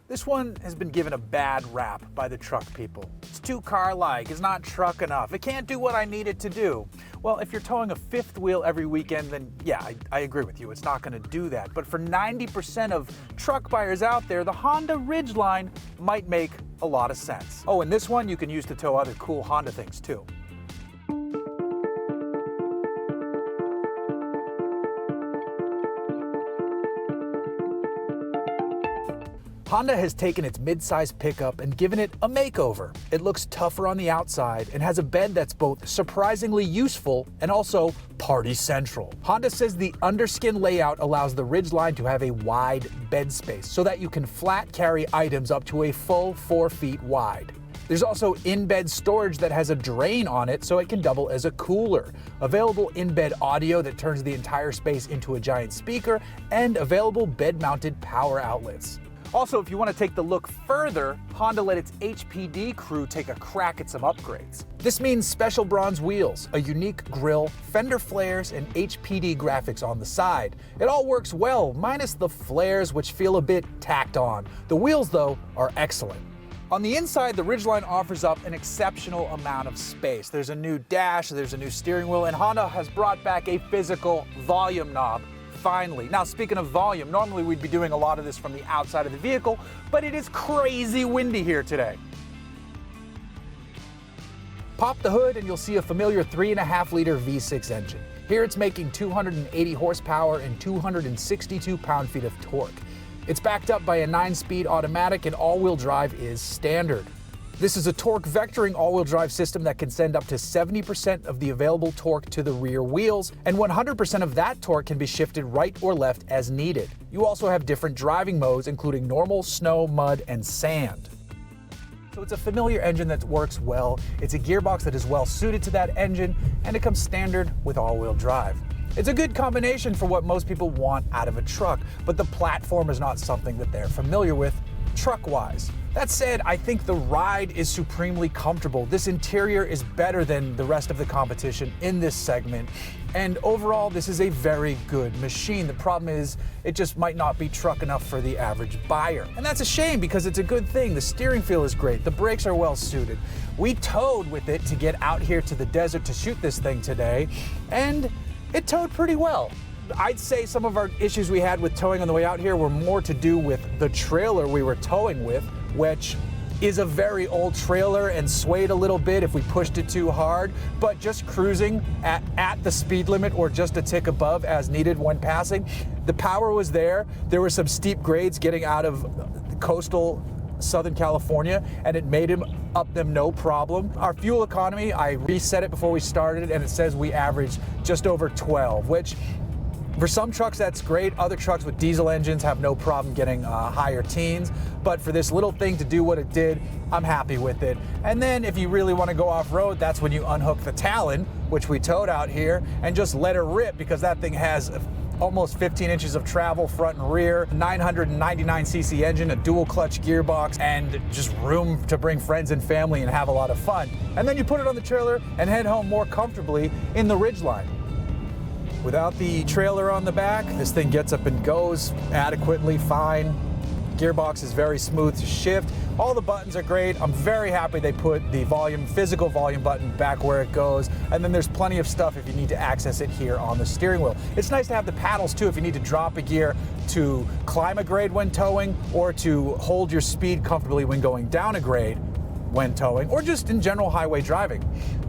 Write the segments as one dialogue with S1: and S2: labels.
S1: This one has been given a bad rap by the truck people. It's too car-like, it's not truck enough, it can't do what I need it to do. Well, if you're towing a fifth wheel every weekend, then yeah, I agree with you, it's not going to do that. But for 90% of truck buyers out there, the Honda Ridgeline might make a lot of sense. Oh, and this one you can use to tow other cool Honda things too. Honda has taken its mid-size pickup and given it a makeover. It looks tougher on the outside and has a bed that's both surprisingly useful and also party central. Honda says the underskin layout allows the Ridgeline to have a wide bed space so that you can flat carry items up to a full 4 feet wide. There's also in-bed storage that has a drain on it so it can double as a cooler. Available in-bed audio that turns the entire space into a giant speaker, and available bed-mounted power outlets. Also, if you want to take the look further, Honda let its HPD crew take a crack at some upgrades. This means special bronze wheels, a unique grille, fender flares, and HPD graphics on the side. It all works well, minus the flares which feel a bit tacked on. The wheels, though, are excellent. On the inside, the Ridgeline offers up an exceptional amount of space. There's a new dash, there's a new steering wheel, and Honda has brought back a physical volume knob. Finally. Now, speaking of volume, normally we'd be doing a lot of this from the outside of the vehicle, but it is crazy windy here today. Pop the hood and you'll see a familiar 3.5-liter V6 engine. Here it's making 280 horsepower and 262 pound-feet of torque. It's backed up by a 9-speed automatic and all-wheel drive is standard. This is a torque vectoring all-wheel drive system that can send up to 70% of the available torque to the rear wheels, and 100% of that torque can be shifted right or left as needed. You also have different driving modes, including normal, snow, mud, and sand. So it's a familiar engine that works well, it's a gearbox that is well suited to that engine, and it comes standard with all-wheel drive. It's a good combination for what most people want out of a truck, but the platform is not something that they're familiar with truck-wise. That said, I think the ride is supremely comfortable. This interior is better than the rest of the competition in this segment, and overall this is a very good machine. The problem is it just might not be truck enough for the average buyer. And that's a shame because it's a good thing. The steering feel is great, the brakes are well suited. We towed with it to get out here to the desert to shoot this thing today, and it towed pretty well. I'd say some of our issues we had with towing on the way out here were more to do with the trailer we were towing with, which is a very old trailer and swayed a little bit if we pushed it too hard, but just cruising at the speed limit or just a tick above as needed when passing. The power was there. There were some steep grades getting out of coastal Southern California, and it made him up them no problem. Our fuel economy, I reset it before we started, and it says we averaged just over 12, which for some trucks that's great. Other trucks with diesel engines have no problem getting higher teens, but for this little thing to do what it did, I'm happy with it. And then if you really want to go off-road, that's when you unhook the Talon, which we towed out here, and just let it rip, because that thing has almost 15 inches of travel front and rear, 999cc engine, a dual clutch gearbox, and just room to bring friends and family and have a lot of fun. And then you put it on the trailer and head home more comfortably in the Ridgeline. Without the trailer on the back, this thing gets up and goes adequately fine. Gearbox is very smooth to shift. All the buttons are great. I'm very happy they put the physical volume button back where it goes. And then there's plenty of stuff if you need to access it here on the steering wheel. It's nice to have the paddles too if you need to drop a gear to climb a grade when towing, or to hold your speed comfortably when going down a grade when towing, or just in general highway driving.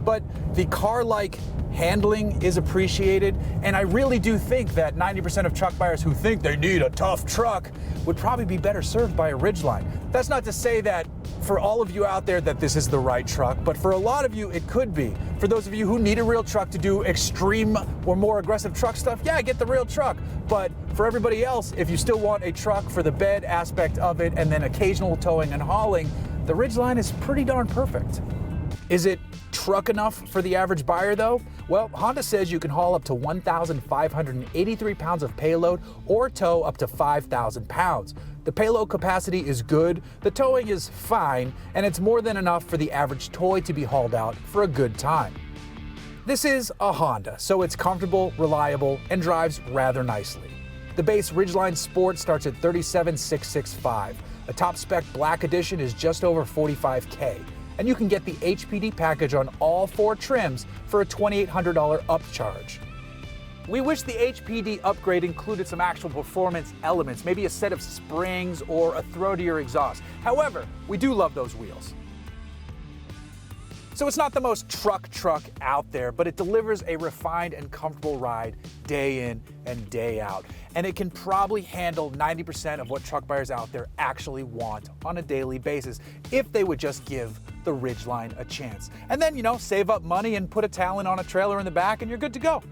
S1: But the car-like handling is appreciated, and I really do think that 90% of truck buyers who think they need a tough truck would probably be better served by a Ridgeline. That's not to say that for all of you out there that this is the right truck, but for a lot of you it could be. For those of you who need a real truck to do extreme or more aggressive truck stuff, yeah, get the real truck. But for everybody else, if you still want a truck for the bed aspect of it and then occasional towing and hauling, the Ridgeline is pretty darn perfect. Is it truck enough for the average buyer though? Well, Honda says you can haul up to 1,583 pounds of payload or tow up to 5,000 pounds. The payload capacity is good, the towing is fine, and it's more than enough for the average toy to be hauled out for a good time. This is a Honda, so it's comfortable, reliable, and drives rather nicely. The base Ridgeline Sport starts at $37,665. The top spec Black Edition is just over $45K, and you can get the HPD package on all 4 trims for a $2,800 upcharge. We wish the HPD upgrade included some actual performance elements, maybe a set of springs or a throatier exhaust. However, we do love those wheels. So it's not the most truck out there, but it delivers a refined and comfortable ride day in and day out. And it can probably handle 90% of what truck buyers out there actually want on a daily basis if they would just give the Ridgeline a chance. And then, save up money and put a Talon on a trailer in the back and you're good to go.